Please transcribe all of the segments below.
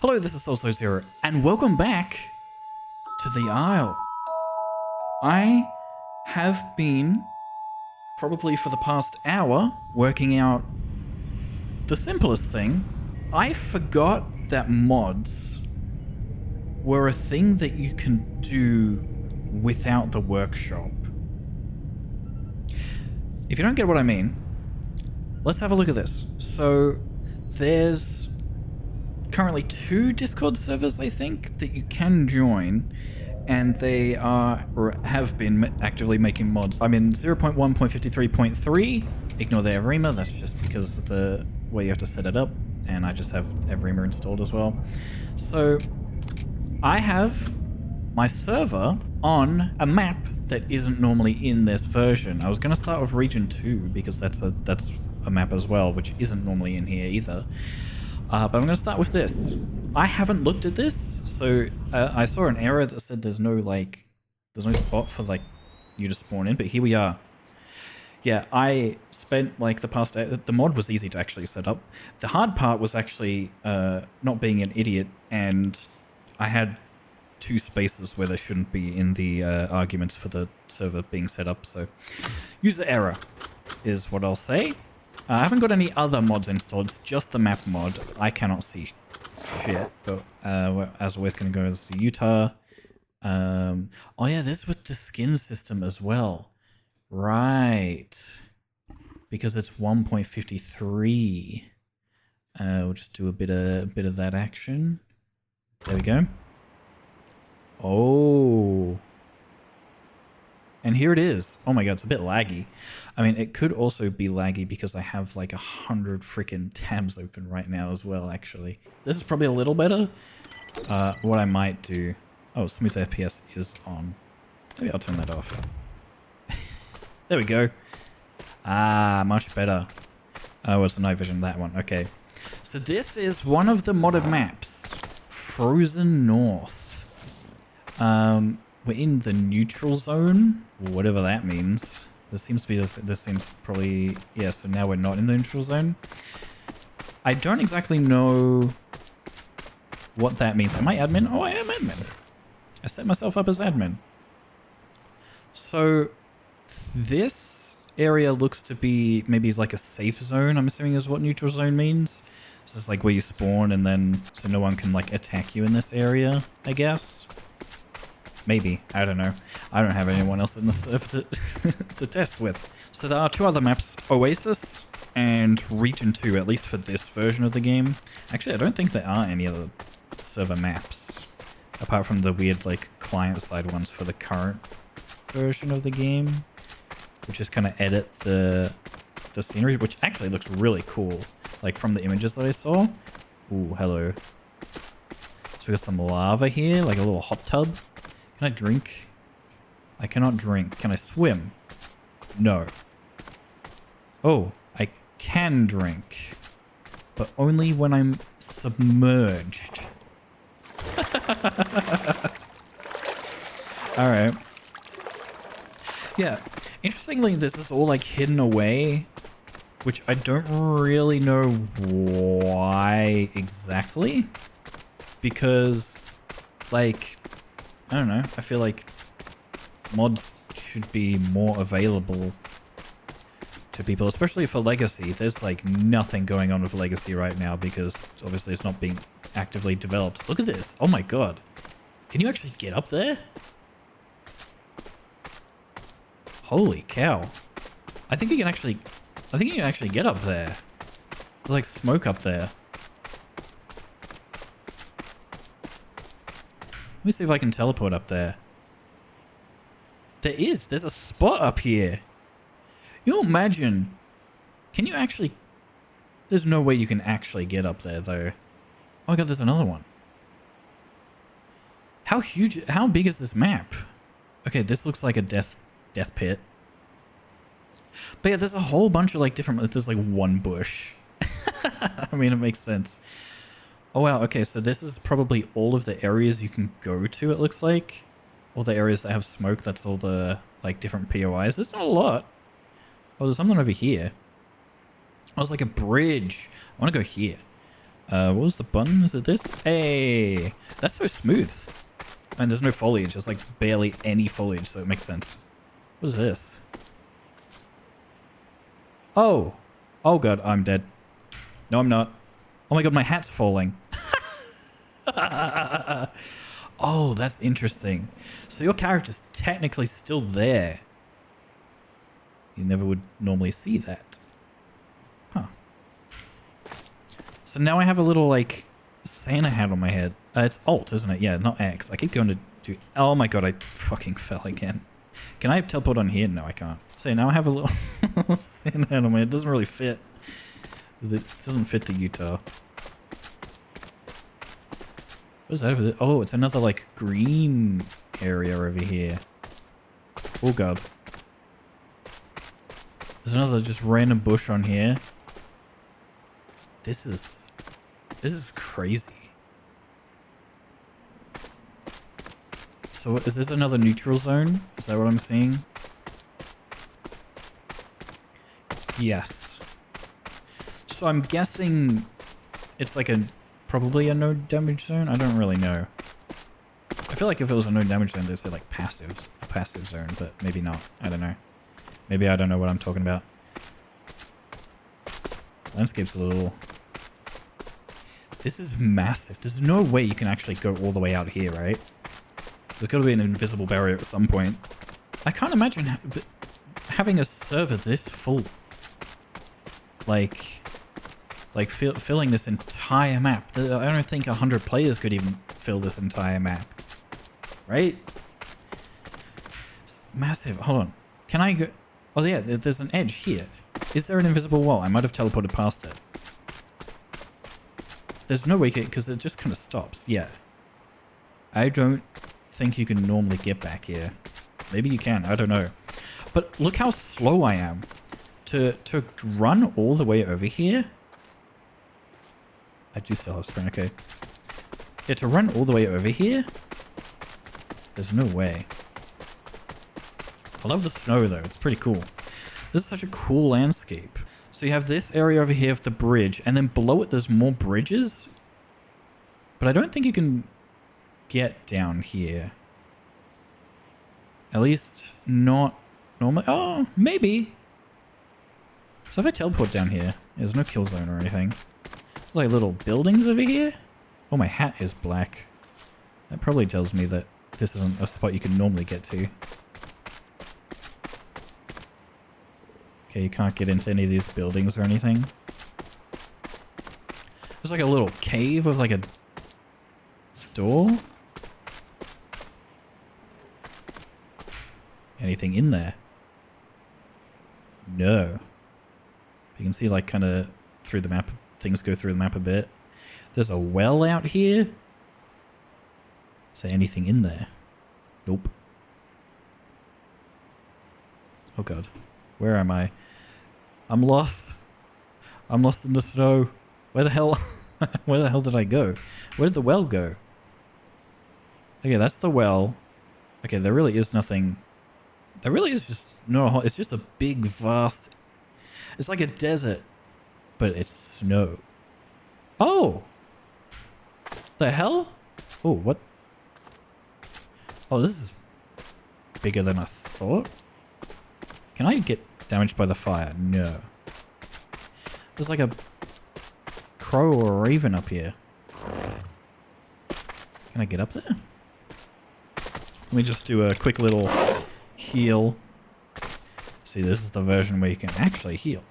Hello, this is Zero, and welcome back to the Isle. I have been, probably for the past hour, working out the simplest thing. I forgot that mods were a thing that you can do without the workshop. If you don't get what I mean, let's have a look at this. So, there's currently 2 Discord servers, I think, that you can join, and they are, or have been, actively making mods. I'm in 0.1.53.3. Ignore the Evrima, that's just because of the way you have to set it up, and I just have Evrima installed as well. So, I have my server on a map that isn't normally in this version. I was going to start with Region 2, because that's a map as well, which isn't normally in here either. But I'm going to start with this. I haven't looked at this, so I saw an error that said there's no spot for you to spawn in, but here we are. Yeah, I spent the past... The mod was easy to actually set up. The hard part was actually not being an idiot, and I had 2 spaces where there shouldn't be in the arguments for the server being set up, so user error is what I'll say. I haven't got any other mods installed, it's just the map mod. I cannot see shit, but as always going to go as Utah. Oh yeah, this with the skin system as well. Right. Because it's 1.53. We'll just do a bit of that action. There we go. Oh. And here it is. Oh my god, it's a bit laggy. I mean, it could also be laggy because I have 100 freaking tabs open right now as well, actually. This is probably a little better. What I might do... Oh, smooth FPS is on. Maybe I'll turn that off. There we go. Ah, much better. Oh, it's the night vision, that one. Okay. So this is one of the modded maps. FrozenNorth. We're in the neutral zone, whatever that means. This seems probably... Yeah, so now we're not in the neutral zone. I don't exactly know what that means. Am I admin? Oh, I am admin. I set myself up as admin. So, this area looks to be maybe a safe zone, I'm assuming is what neutral zone means. This is where you spawn and then... So no one can attack you in this area, I guess. Maybe. I don't know. I don't have anyone else in the server to test with. So there are 2 other maps, Oasis and Region 2, at least for this version of the game. Actually, I don't think there are any other server maps, apart from the weird, client-side ones for the current version of the game, which just kind of edit the scenery, which actually looks really cool, from the images that I saw. Ooh, hello. So we got some lava here, a little hot tub. Can I drink? I cannot drink. Can I swim? No. Oh, I can drink. But only when I'm submerged. Alright. Yeah. Interestingly, this is all hidden away. Which I don't really know why exactly. Because, I don't know, I feel like mods should be more available to people, especially for Legacy. There's nothing going on with Legacy right now because obviously it's not being actively developed. Look at this. Oh my god. Can you actually get up there? Holy cow. I think you can actually get up there. There's smoke up there. Let me see if I can teleport up there. There's a spot up here. You imagine, can you actually... There's no way you can actually get up there though. Oh my god, there's another one. How big is this map? Okay, this looks like a death pit. But yeah, there's a whole bunch of different... There's one bush. I mean, it makes sense. Oh wow, okay, so this is probably all of the areas you can go to, it looks like. All the areas that have smoke, that's all the, different POIs. There's not a lot. Oh, there's something over here. Oh, it's like a bridge. I want to go here. What was the button? Is it this? Hey, that's so smooth. And there's no foliage. There's like barely any foliage, so it makes sense. What is this? Oh. Oh god, I'm dead. No, I'm not. Oh my god, my hat's falling. Oh, that's interesting. So your character's technically still there. You never would normally see that. Huh. So now I have a little, like, Santa hat on my head. It's Alt, isn't it? Yeah, not X. I keep going to do... Oh my god, I fucking fell again. Can I teleport on here? No, I can't. So now I have a little Santa hat on my head. It doesn't really fit. It doesn't fit the Utah. What is that over there? Oh, it's another, like, green area over here. Oh god. There's another just random bush on here. This is crazy. So is this another neutral zone? Is that what I'm seeing? Yes. So I'm guessing it's like probably a no damage zone. I don't really know. I feel like if it was a no damage zone, they'd say like a passive zone, but maybe not. I don't know. Maybe I don't know what I'm talking about. Landscape's a little... This is massive. There's no way you can actually go all the way out here, right? There's got to be an invisible barrier at some point. I can't imagine having a server this full. Like filling this entire map. I don't think 100 players could even fill this entire map. Right? It's massive. Hold on. Can I go... Oh yeah, there's an edge here. Is there an invisible wall? I might have teleported past it. There's no way, because it just kind of stops. Yeah. I don't think you can normally get back here. Maybe you can. I don't know. But look how slow I am. To run all the way over here. I do still have sprint, okay. Yeah, to run all the way over here. There's no way. I love the snow though. It's pretty cool. This is such a cool landscape. So you have this area over here of the bridge, and then below it there's more bridges. But I don't think you can get down here. At least not normally. Oh, maybe. So if I teleport down here, there's no kill zone or anything. There's like little buildings over here. Oh, my hat is black. That probably tells me that this isn't a spot you can normally get to. Okay, you can't get into any of these buildings or anything. There's like a little cave with like a door. Anything in there? No. You can see like kind of through the map, things go through the map a bit. There's a well out here. Is there anything in there? Nope. Oh god. Where am I? I'm lost. I'm lost in the snow. Where the hell? Where the hell did I go? Where did the well go? Okay, that's the well. Okay, there really is nothing. There really is just no. It's just a big, vast. It's like a desert, but it's snow. Oh! The hell? Oh, what? Oh, this is bigger than I thought. Can I get damaged by the fire? No. There's like a crow or a raven up here. Can I get up there? Let me just do a quick little heal. See, this is the version where you can actually heal.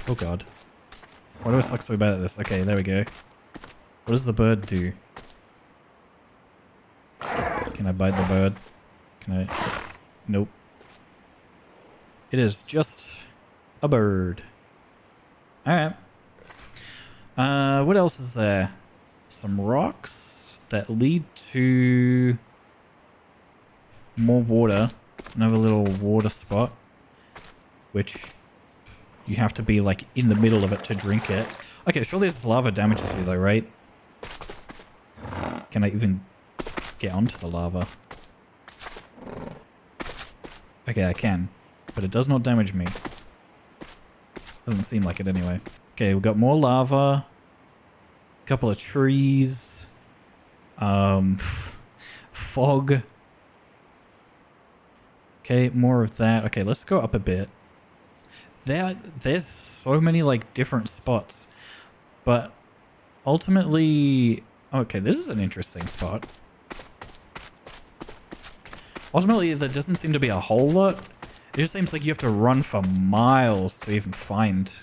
Oh god. Why do I suck so bad at this? Okay, there we go. What does the bird do? Can I bite the bird? Can I... Nope. It is just a bird. Alright. What else is there? Some rocks that lead to more water. Another little water spot. Which you have to be like in the middle of it to drink it. Okay, surely this lava damages you though, right? Can I even get onto the lava? Okay, I can. But it does not damage me. Doesn't seem like it anyway. Okay, we've got more lava. A couple of trees. Fog. Okay, more of that. Okay, let's go up a bit. There's so many like different spots, but ultimately, okay, this is an interesting spot. Ultimately, there doesn't seem to be a whole lot. It just seems like you have to run for miles to even find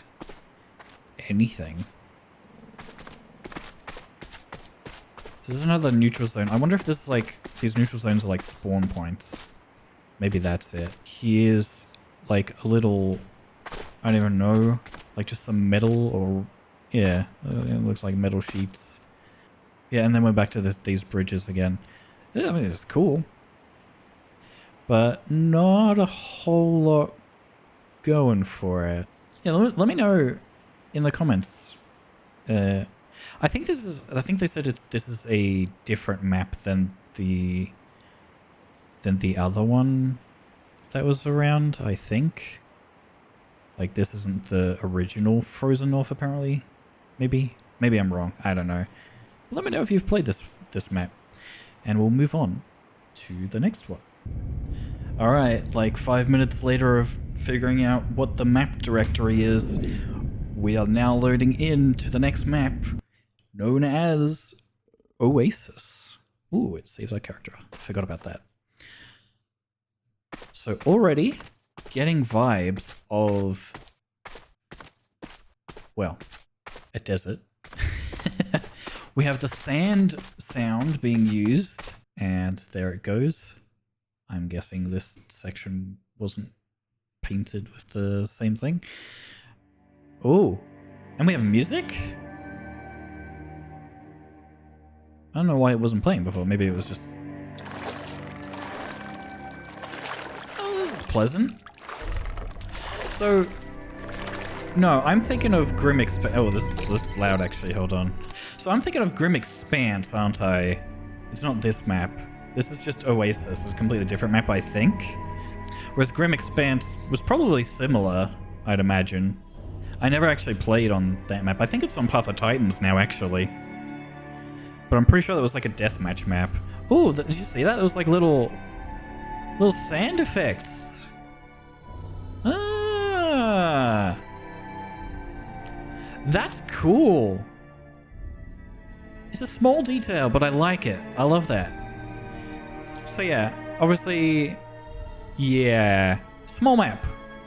anything. This is another neutral zone. I wonder if this is like, these neutral zones are like spawn points. Maybe that's it. Here's like a little, I don't even know, like just some metal or, yeah, it looks like metal sheets. Yeah, and then we're back to these bridges again. Yeah, I mean, it's cool. But not a whole lot going for it. Yeah, let me know in the comments. I think this is, I think they said this is a different map than the other one that was around, I think. Like, this isn't the original FrozenNorth, apparently. Maybe I'm wrong. I don't know. Let me know if you've played this map, and we'll move on to the next one. All right, like 5 minutes later of figuring out what the map directory is, we are now loading into the next map, known as Oasis. Ooh, it saves our character. Forgot about that. So already getting vibes of, well, a desert. We have the sand sound being used, and there it goes. I'm guessing this section wasn't painted with the same thing. Oh, and we have music? I don't know why it wasn't playing before. Maybe it was just... Oh, this is pleasant. So... No, I'm thinking of Grim Expanse. Oh, this is loud actually, hold on. So I'm thinking of Grim Expanse, aren't I? It's not this map. This is just Oasis. It's a completely different map, I think. Whereas Grim Expanse was probably similar, I'd imagine. I never actually played on that map. I think it's on Path of Titans now, actually. But I'm pretty sure that was like a deathmatch map. Oh, did you see that? There was like little sand effects. Ah, that's cool. It's a small detail, but I like it. I love that. So yeah, obviously, yeah, small map.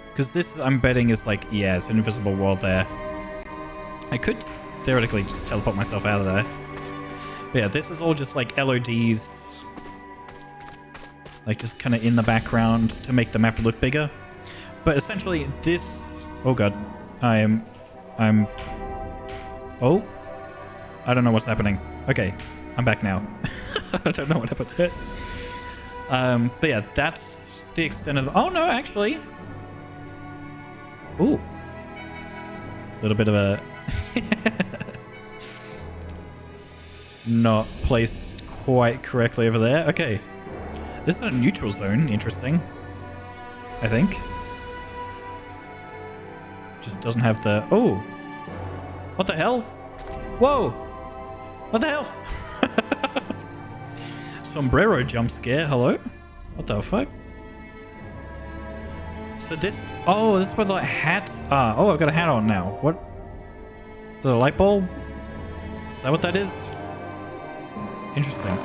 Because this, I'm betting, is like, yeah, it's an invisible wall there. I could theoretically just teleport myself out of there. But yeah, this is all just like LODs. Like just kind of in the background to make the map look bigger. But essentially this, oh god, oh, I don't know what's happening. Okay, I'm back now. I don't know what happened there. But yeah, that's the extent of the, oh no, actually. Ooh. A little bit of a not placed quite correctly over there. Okay. This is a neutral zone. Interesting. I think. Just doesn't have the... Oh! What the hell? Whoa! What the hell? Sombrero jump scare. Hello? What the fuck? So this... Oh, this is where the hats are. Oh, I've got a hat on now. What? The light bulb? Is that what that is? Interesting.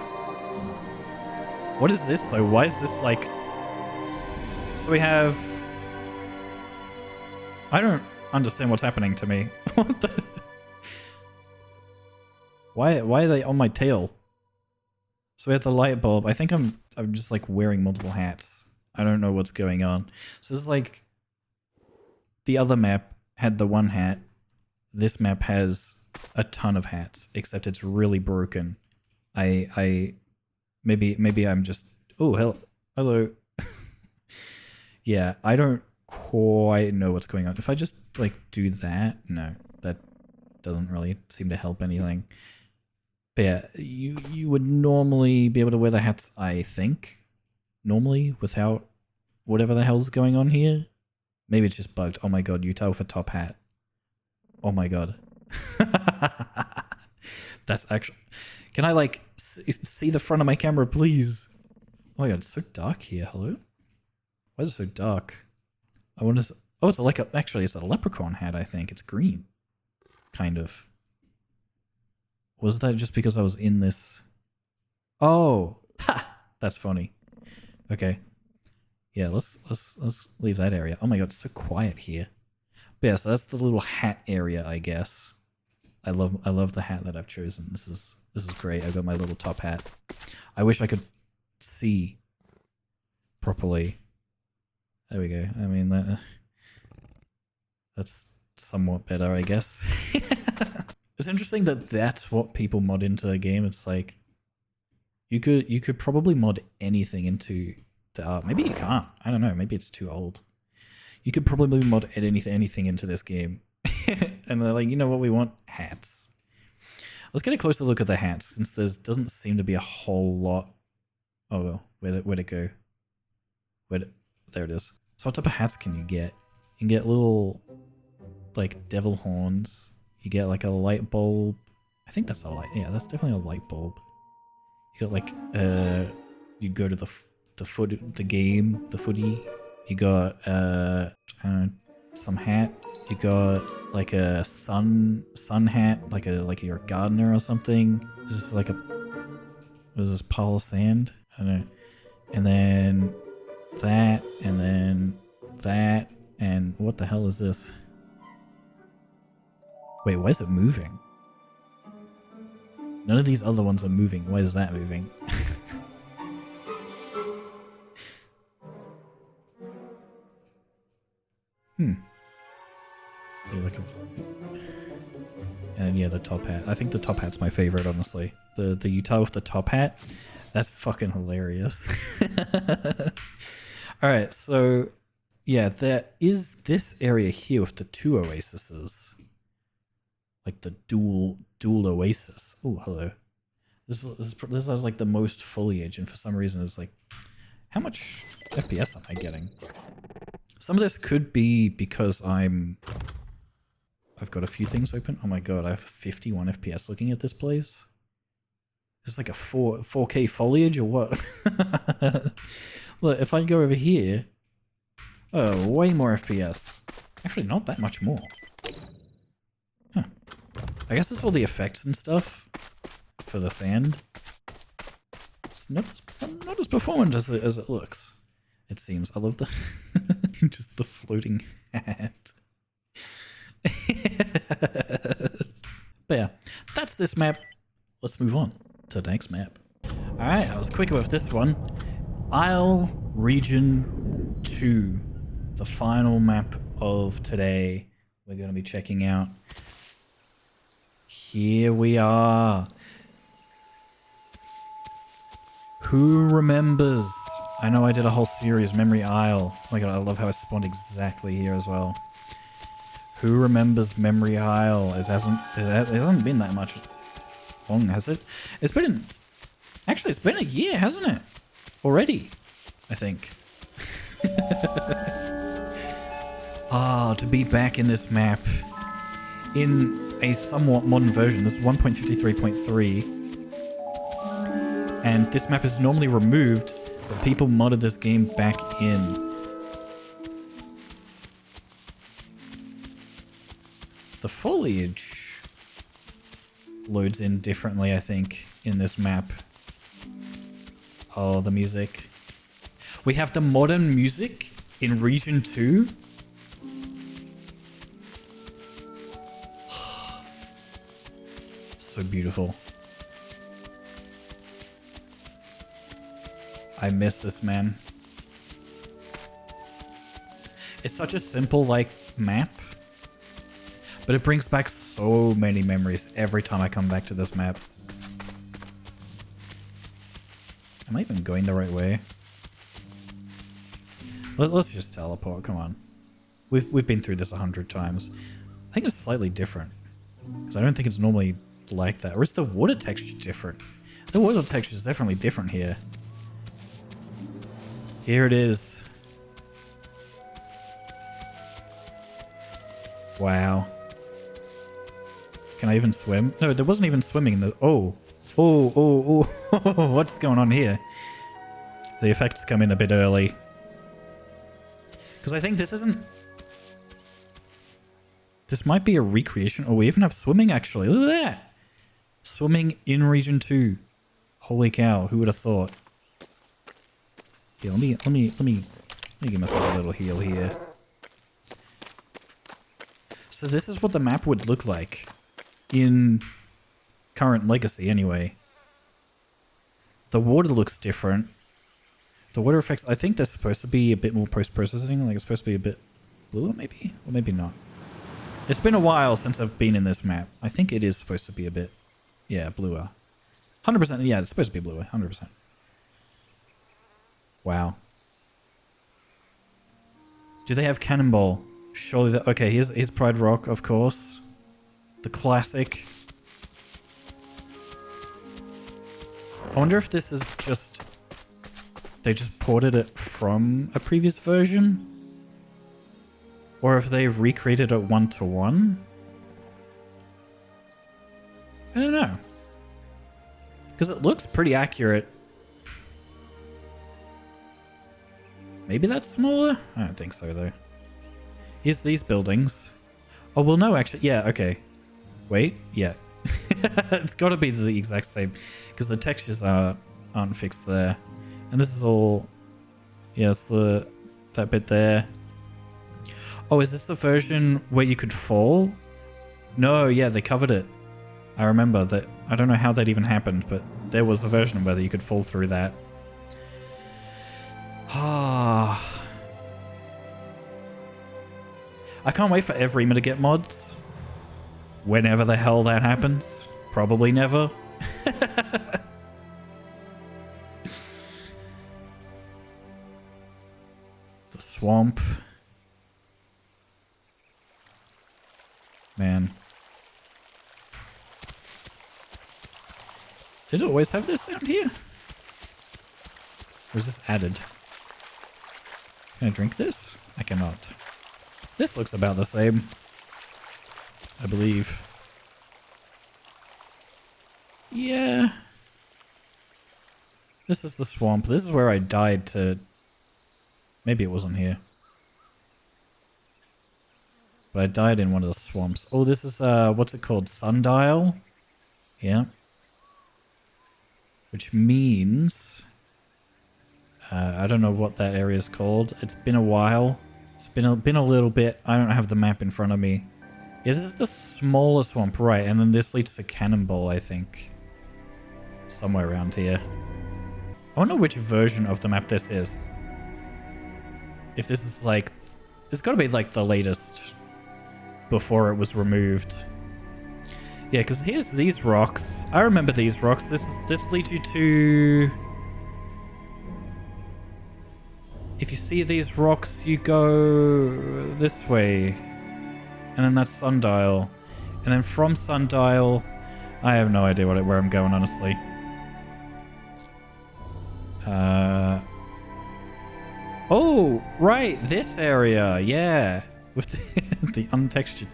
What is this though? Why is this like... So we have... I don't understand what's happening to me. What the... Why are they on my tail? So we have the light bulb. I think I'm just like wearing multiple hats. I don't know what's going on. So this is like... The other map had the one hat. This map has a ton of hats, except it's really broken. Maybe I'm just... Oh, hello. Yeah, I don't quite know what's going on. If I just, like, do that... No, that doesn't really seem to help anything. But yeah, you would normally be able to wear the hats, I think. Normally, without whatever the hell's going on here. Maybe it's just bugged. Oh my god, Utah with a top hat. Oh my god. That's actually... Can I, like, see the front of my camera, please? Oh my god, it's so dark here. Hello? Why is it so dark? I wonder... Oh, it's like a... Actually, it's a leprechaun hat, I think. It's green. Kind of. Was that just because I was in this... Oh! Ha! That's funny. Okay. Yeah, let's leave that area. Oh my god, it's so quiet here. But yeah, so that's the little hat area, I guess. I love the hat that I've chosen. This is great. I got my little top hat. I wish I could see properly. There we go. I mean that's somewhat better, I guess. It's interesting that that's what people mod into the game. It's like you could probably mod anything into the art. Maybe you can't. I don't know. Maybe it's too old. You could probably mod anything into this game. And they're like, you know what we want? Hats. Let's get a closer look at the hats, since there doesn't seem to be a whole lot. Oh, well, where'd it go? There it is. So what type of hats can you get? You can get little, like, devil horns. You get, like, a light bulb. I think that's a light. Yeah, that's definitely a light bulb. You got, like, you go to the footy. You got, I don't know, some hat. You got like a sun hat, like you're a gardener or something. This is like what is this, pile of sand? I don't know. And then that, and then that, and what the hell is this? Wait, why is it moving? None of these other ones are moving. Why is that moving? And yeah, the top hat. I think the top hat's my favorite, honestly. The Utah with the top hat, that's fucking hilarious. All right, so yeah, there is this area here with the two oases, like the dual oasis. Oh, hello. This has like the most foliage, and for some reason it's like, how much FPS am I getting? Some of this could be because I've got a few things open. Oh my god, I have 51 FPS looking at this place. It's like a 4K foliage or what? Look, if I go over here, oh, way more FPS. Actually, not that much more. Huh. I guess it's all the effects and stuff for the sand. It's not as performant as it looks, it seems. I love the just the floating hat. But yeah, that's this map. Let's move on to the next map. Alright, I was quicker with this one. Isle Region 2. The final map of today we're going to be checking out. Here we are. Who remembers? I know I did a whole series, Memory Isle. Oh my god, I love how it spawned exactly here as well. Who remembers Memory Isle? It hasn't been that much long, has it? Actually, it's been a year, hasn't it? Already, I think. Ah, to be back in this map in a somewhat modern version. This is 1.53.3, and this map is normally removed, but people modded this game back in. The foliage loads in differently, I think, in this map. Oh, the music. We have the modern music in Region 2. So beautiful. I miss this, man. It's such a simple, like, map. But it brings back so many memories every time I come back to this map. Am I even going the right way? Let's just teleport, come on. We've been through this 100 times. I think it's slightly different. Because I don't think it's normally like that. Or is the water texture different? The water texture is definitely different here. Here it is. Wow. Can I even swim? No, there wasn't even swimming in the... Oh. Oh. What's going on here? The effects come in a bit early. Because I think this isn't... This might be a recreation. Oh, we even have swimming, actually. Look at that! Swimming in Region 2. Holy cow, who would have thought? Here, let me give myself a little heal here. So this is what the map would look like in current Legacy, anyway. The water looks different. The water effects, I think they're supposed to be a bit more post-processing. Like, it's supposed to be a bit bluer, maybe? Or maybe not. It's been a while since I've been in this map. I think it is supposed to be a bit, yeah, bluer. 100%, yeah, it's supposed to be bluer, 100%. Wow. Do they have Cannonball? Surely that... Okay, here's Pride Rock, of course. The classic. I wonder if this is just... They just ported it from a previous version? Or if they've recreated it one-to-one? I don't know. Because it looks pretty accurate. Maybe that's smaller? I don't think so, though. Here's these buildings. Oh, well, no, actually. Yeah, okay. Wait, yeah. It's got to be the exact same. Because the textures aren't fixed there. And this is all... Yeah, it's that bit there. Oh, is this the version where you could fall? No, yeah, they covered it. I remember that. I don't know how that even happened, but there was a version where you could fall through that. Ah. I can't wait for Evrima to get mods. Whenever the hell that happens. Probably never. The swamp. Man. Did it always have this sound here? Or is this added? Can I drink this? I cannot. This looks about the same. I believe. Yeah. This is the swamp. This is where I died to... Maybe it wasn't here. But I died in one of the swamps. Oh, this is, what's it called? Sundial? Yeah. Which means... I don't know what that area is called. It's been a while. It's been a little bit. I don't have the map in front of me. Yeah, this is the smaller swamp, right? And then this leads to Cannonball, I think. Somewhere around here. I wonder which version of the map this is. If this is like... It's got to be like the latest... Before it was removed. Yeah, because here's these rocks. I remember these rocks. This leads you to... If you see these rocks, you go this way. And then that's Sundial. And then from Sundial... I have no idea where I'm going, honestly. Oh, right. This area. Yeah. With the untextured.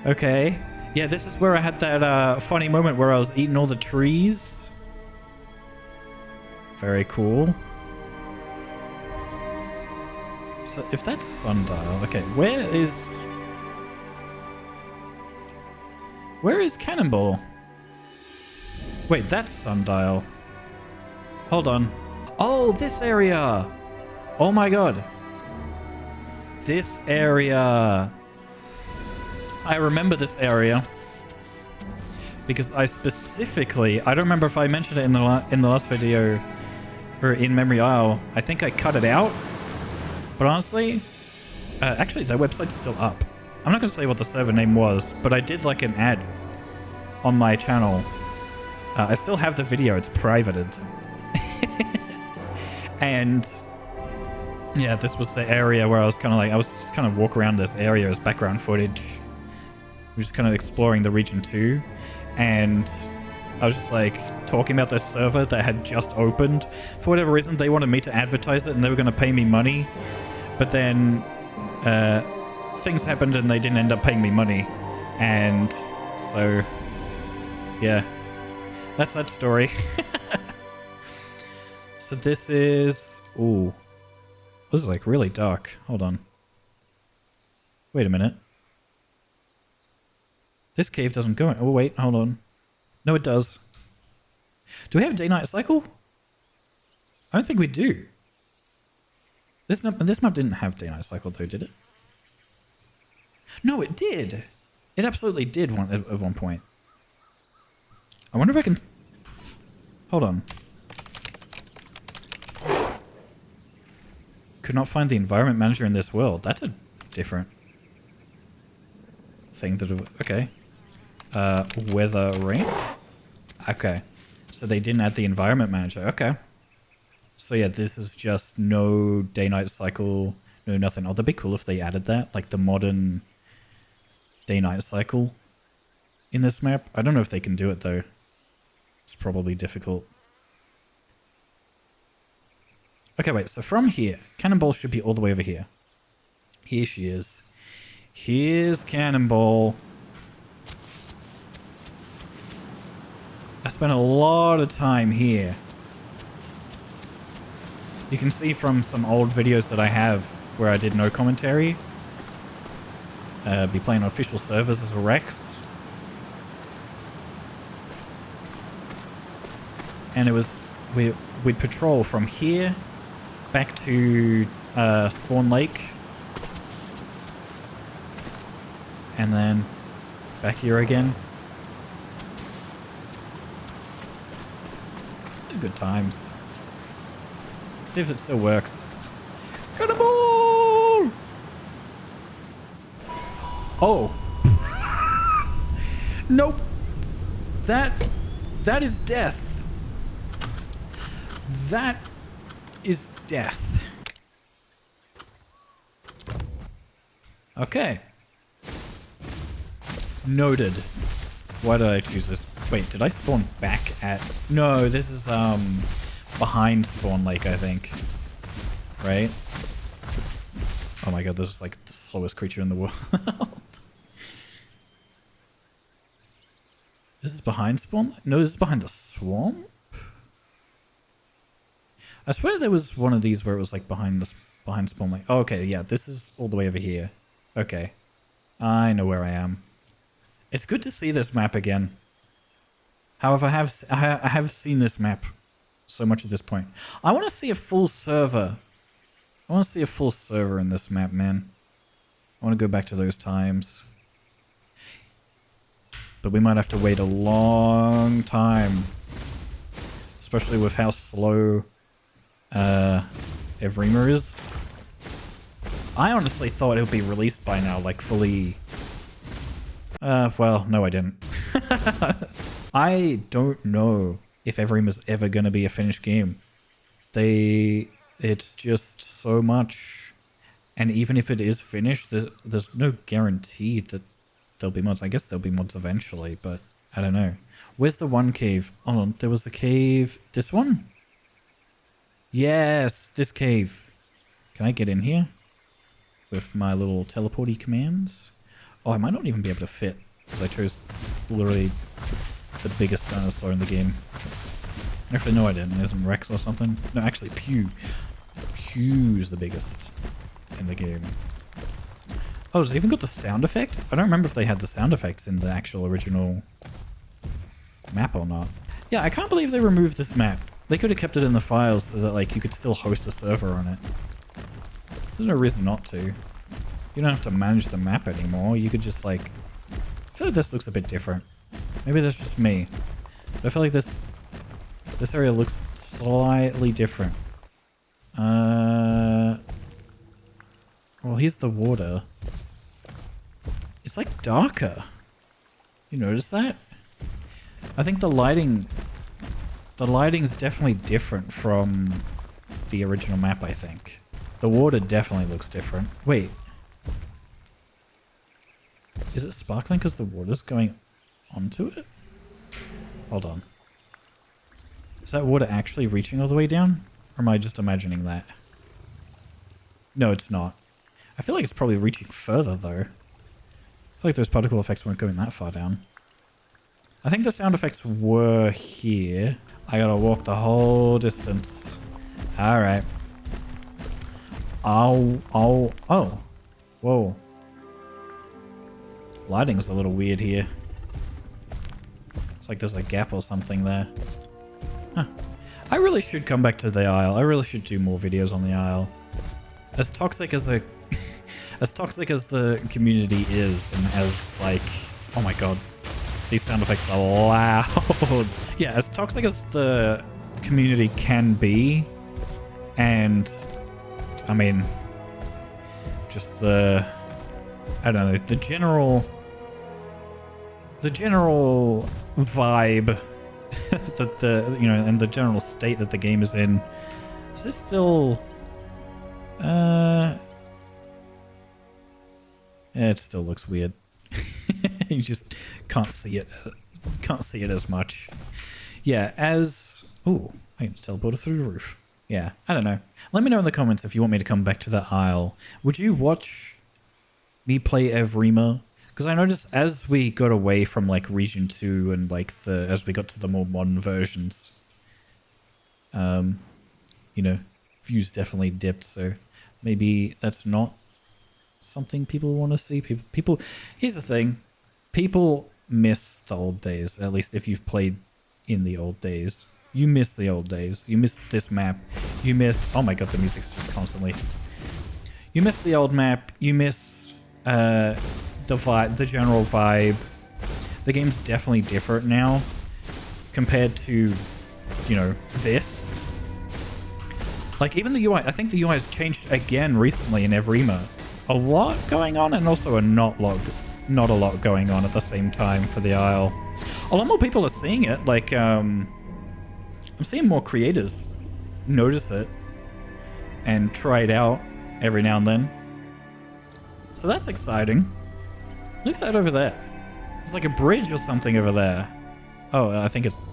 Okay. Yeah, this is where I had that funny moment where I was eating all the trees. Very cool. So if that's Sundial, okay, where is Cannonball? Wait, that's Sundial. Hold on. Oh, this area. Oh my god. This area. I remember this area because I specifically, I don't remember if I mentioned it in the last video or in Memory Isle. I think I cut it out. But honestly, actually their website's still up. I'm not going to say what the server name was, but I did like an ad on my channel. I still have the video, it's privated. And yeah, this was the area where I was kind of like, I was just kind of walk around this area as background footage. We're just kind of exploring the region 2. And I was just like talking about this server that had just opened. For whatever reason, they wanted me to advertise it and they were going to pay me money. But then things happened and they didn't end up paying me money. And So, yeah. That's that story. So this is... Ooh. This is like really dark. Hold on. Wait a minute. This cave doesn't go in. Oh, wait. Hold on. No, it does. Do we have day-night cycle? I don't think we do. This map didn't have day-night cycle though, did it? No, it did. It absolutely did at one point. I wonder if I can... Hold on. Could not find the environment manager in this world. That's a different thing that... Okay. Weather rain? Okay. So they didn't add the environment manager. Okay. So yeah, this is just no day-night cycle, no nothing. Oh, that'd be cool if they added that, like the modern day-night cycle in this map. I don't know if they can do it though. It's probably difficult. Okay, wait, so from here, Cannonball should be all the way over here. Here she is. Here's Cannonball. I spent a lot of time here. You can see from some old videos that I have where I did no commentary. Be playing on official servers as a Rex. And it was... We'd patrol from here back to Spawn Lake. And then back here again. Good times. See if it still works. Cannonball! Oh. Nope. That is death. That is death. Okay. Noted. Why did I choose this? Wait, did I spawn back at... No, this is, behind Spawn Lake, I think. Right? Oh my god, this is like the slowest creature in the world. This is behind Spawn Lake? No, this is behind the swamp? I swear there was one of these where it was like behind Spawn Lake. Oh, okay, yeah, this is all the way over here. Okay. I know where I am. It's good to see this map again. However, I have seen this map so much at this point. I want to see a full server. I want to see a full server in this map, man. I want to go back to those times. But we might have to wait a long time. Especially with how slow Evrima is. I honestly thought it would be released by now, like fully... well, no I didn't. I don't know if Evrima's ever going to be a finished game. It's just so much. And even if it is finished, there's no guarantee that there'll be mods. I guess there'll be mods eventually, but I don't know. Where's the one cave? Oh, there was a cave. This one? Yes, this cave. Can I get in here? With my little teleporty commands? Oh, I might not even be able to fit, because I chose literally the biggest dinosaur in the game. Actually, no I didn't. Isn't Rex or something? No, actually Pew. Pew's the biggest in the game. Oh, does it even got the sound effects? I don't remember if they had the sound effects in the actual original map or not. Yeah, I can't believe they removed this map. They could have kept it in the files so that like you could still host a server on it. There's no reason not to. You don't have to manage the map anymore. You could just like... I feel like this looks a bit different. Maybe that's just me. But I feel like this area looks slightly different. Well, here's the water. It's like darker. You notice that? I think the lighting's definitely different from the original map, I think. The water definitely looks different. Wait. Is it sparkling because the water's going onto it? Hold on. Is that water actually reaching all the way down? Or am I just imagining that? No, it's not. I feel like it's probably reaching further, though. I feel like those particle effects weren't going that far down. I think the sound effects were here. I gotta walk the whole distance. Alright. Oh. Whoa. Lighting's a little weird here. It's like there's a gap or something there. Huh. I really should come back to the Isle. I really should do more videos on the Isle. As toxic as a... as toxic as the community is, and as, like... Oh my god. These sound effects are loud. Yeah, as toxic as the community can be, and... I mean... just the... I don't know, the general vibe that the, you know, and the general state that the game is in. Is this still... it still looks weird. You just can't see it. Can't see it as much. Yeah, as... Ooh, I can teleport through the roof. Yeah, I don't know. Let me know in the comments if you want me to come back to the Isle. Would you watch me play Evrima? Because I noticed as we got away from like Region 2 and like as we got to the more modern versions, you know, views definitely dipped, so maybe that's not something people want to see. People, here's the thing, people miss the old days, at least if you've played in the old days. You miss the old days. You miss this map. You miss... Oh my god, the music's just constantly... You miss the old map. You miss the vibe, the general vibe. The game's definitely different now compared to, you know, this. Like, even the UI... I think the UI has changed again recently in Evrima. A lot going on, and also not a lot going on at the same time for the Isle. A lot more people are seeing it. Like, I'm seeing more creators notice it and try it out every now and then. So that's exciting. Look at that over there. It's like a bridge or something over there. Oh, I think it's...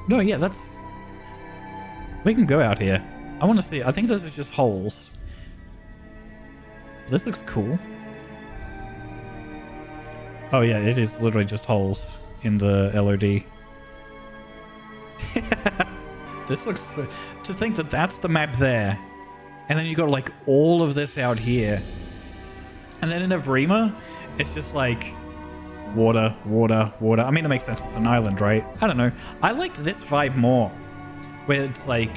No, yeah, that's... We can go out here. I want to see... I think this is just holes. This looks cool. Oh yeah, it is literally just holes in the LOD. This looks... To think that that's the map there, and then you got like all of this out here, and then in Evrima, it's just like water, water, water. I mean, it makes sense, it's an island, right? I don't know. I liked this vibe more, where it's like,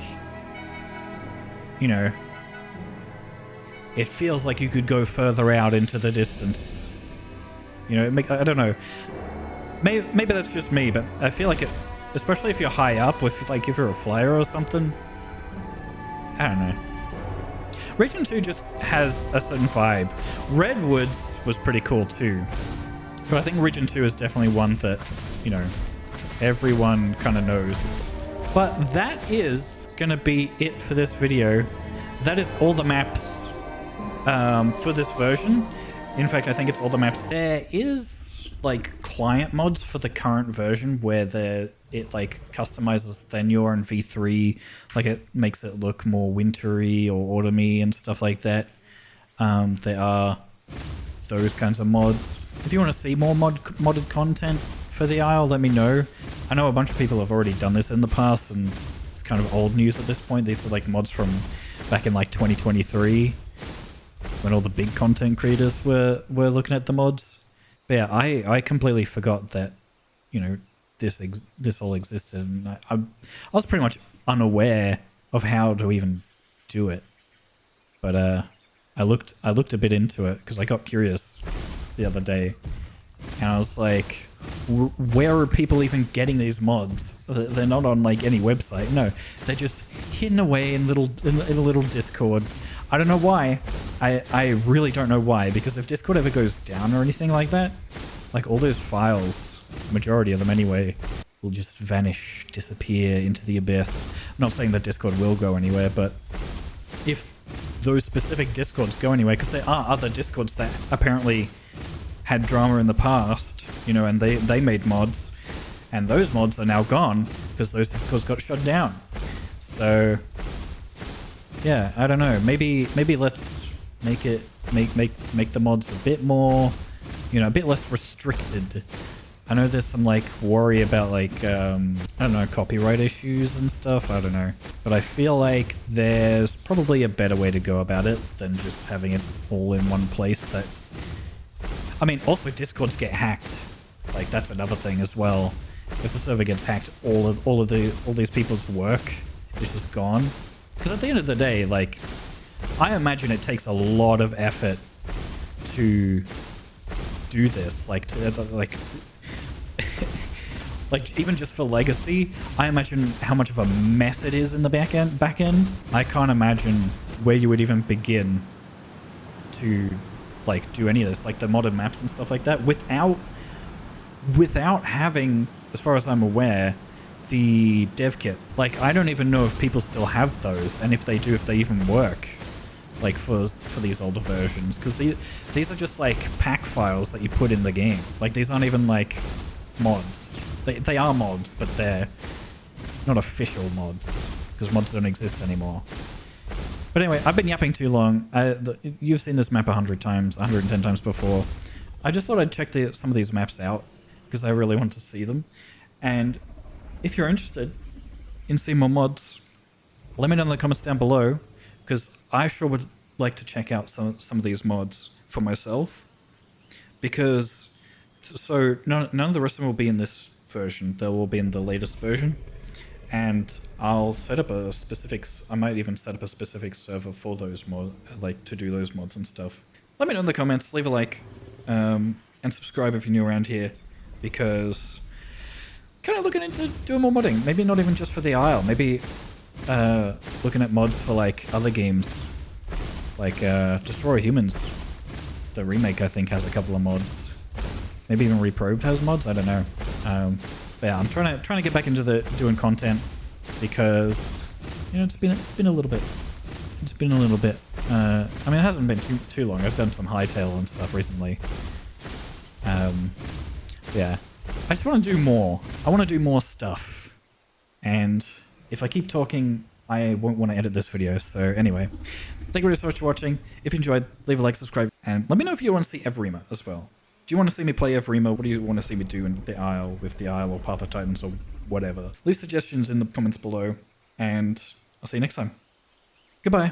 you know, it feels like you could go further out into the distance. You know, I don't know. Maybe that's just me, but I feel like it, especially if you're high up, if you're a flyer or something. I don't know. Region 2 just has a certain vibe. Redwoods was pretty cool too. But I think Region 2 is definitely one that, you know, everyone kind of knows. But that is going to be it for this video. That is all the maps for this version. In fact, I think it's all the maps. There is like client mods for the current version where it like customizes Thenyor and V3, like it makes it look more wintry or autumny and stuff like that. There are those kinds of mods. If you want to see more modded content for the Isle, let me know. I know a bunch of people have already done this in the past, and it's kind of old news at this point. These are like mods from back in like 2023, when all the big content creators were looking at the mods. But yeah, I completely forgot that, you know, this all existed, and I was pretty much unaware of how to even do it. But I looked a bit into it because I got curious the other day, and I was like, where are people even getting these mods? They're not on like any website. No, they're just hidden away in a little Discord. I don't know why. I really don't know why, because if Discord ever goes down or anything like that, like all those files, majority of them anyway, will just vanish, disappear into the abyss. I'm not saying that Discord will go anywhere, but if those specific Discords go anywhere, because there are other Discords that apparently had drama in the past, you know, and they made mods, and those mods are now gone because those Discords got shut down. So yeah, I don't know. Maybe let's make the mods a bit more, you know, a bit less restricted. I know there's some like worry about like, I don't know, copyright issues and stuff. I don't know. But I feel like there's probably a better way to go about it than just having it all in one place. That, I mean, also Discords get hacked. Like that's another thing as well. If the server gets hacked, all these people's work is just gone. Because at the end of the day, like, I imagine it takes a lot of effort to do this. Like, like even just for Legacy, I imagine how much of a mess it is in the back end. I can't imagine where you would even begin to like do any of this, like the modern maps and stuff like that, without having, as far as I'm aware, the dev kit. Like, I don't even know if people still have those, and if they do, if they even work, like for these older versions, because these are just like pack files that you put in the game. Like, these aren't even like mods. They are mods, but they're not official mods, because mods don't exist anymore. But anyway, I've been yapping too long. You've seen this map 100 times, 110 times before. I just thought I'd check some of these maps out, because I really want to see them. And if you're interested in seeing more mods, let me know in the comments down below, because I sure would like to check out some of these mods for myself. Because, so none of the rest of them will be in this version. They will be in the latest version. And I'll set up a specific, I might even set up a specific server for those mods, like to do those mods and stuff. Let me know in the comments, leave a like, and subscribe if you're new around here, because kind of looking into doing more modding. Maybe not even just for the Isle, maybe looking at mods for like other games, like Destroy Humans. The remake, I think, has a couple of mods. Maybe even Reprobed has mods, I don't know. But yeah, I'm trying to get back into doing content, because you know it's been a little bit. It's been a little bit. I mean, it hasn't been too long. I've done some Hightail and stuff recently. Yeah, I just want to do more. I want to do more stuff, and if I keep talking, I won't want to edit this video. So anyway, thank you very so much for watching. If you enjoyed, leave a like, subscribe, and let me know if you want to see Evrima as well. Do you want to see me play Evrima? What do you want to see me do in the Isle, with the Isle or Path of Titans or whatever? Leave suggestions in the comments below, and I'll see you next time. Goodbye.